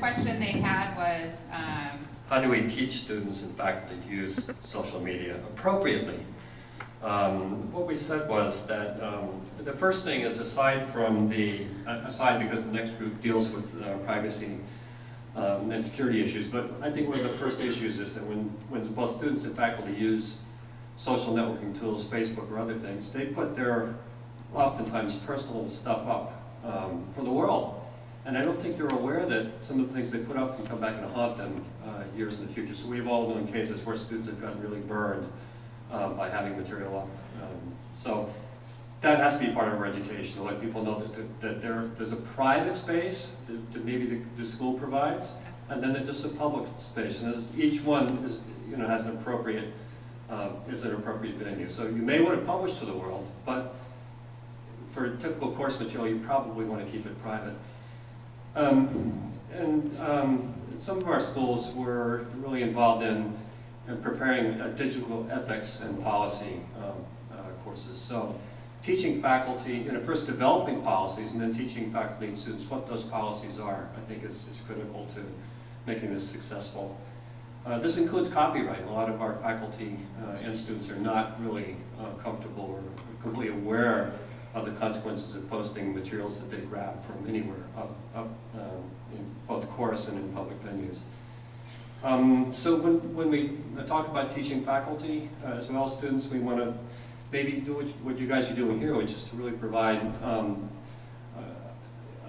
question they had was, how do we teach students and faculty to use social media appropriately? What we said was that the first thing is aside because the next group deals with privacy and security issues, but I think one of the first issues is that when both students and faculty use social networking tools, Facebook or other things, they put their oftentimes personal stuff up for the world. And I don't think they're aware that some of the things they put up can come back and haunt them years in the future. So we've all known cases where students have gotten really burned by having material up. So that has to be part of our education, to let people know that there's a private space that maybe the school provides, and then there's a public space. And each one is, has an appropriate venue. So you may want to publish to the world, but for typical course material, you probably want to keep it private. Some of our schools were really involved in preparing digital ethics and policy courses. So teaching faculty, first developing policies and then teaching faculty and students what those policies are, I think is critical to making this successful. This includes copyright. A lot of our faculty and students are not really comfortable or completely aware of the consequences of posting materials that they grab from anywhere, in both course and in public venues. So when we talk about teaching faculty as well as students, we want to maybe do what you guys are doing here, which is to really provide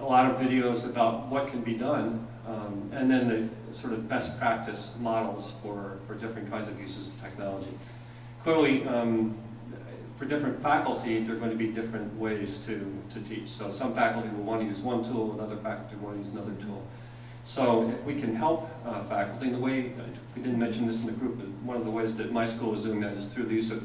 a lot of videos about what can be done, and then the sort of best practice models for different kinds of uses of technology. Clearly, for different faculty, there are going to be different ways to teach. So some faculty will want to use one tool, and other faculty will want to use another tool. So if we can help faculty, in the way, we didn't mention this in the group, but one of the ways that my school is doing that is through the use of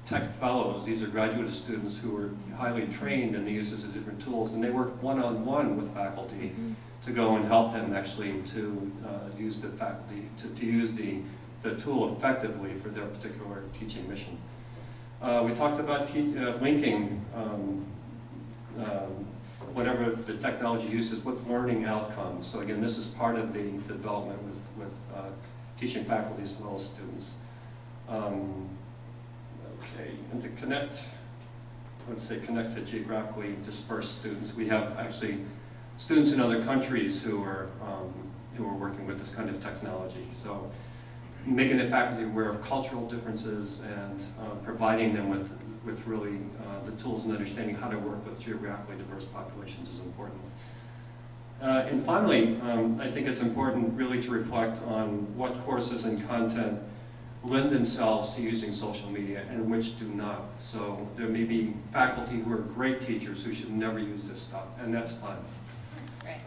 tech fellows. These are graduate students who are highly trained in the uses of different tools, and they work one-on-one with faculty to go and help them actually to use the faculty, to use the tool effectively for their particular teaching mission. We talked about linking whatever the technology uses with learning outcomes. So again, this is part of the development with teaching faculty as well as students. Okay, and to connect to geographically dispersed students, we have actually students in other countries who are working with this kind of technology. So making the faculty aware of cultural differences and providing them with really the tools and understanding how to work with geographically diverse populations is important. And finally, I think it's important really to reflect on what courses and content lend themselves to using social media and which do not. So there may be faculty who are great teachers who should never use this stuff, and that's fine. Right.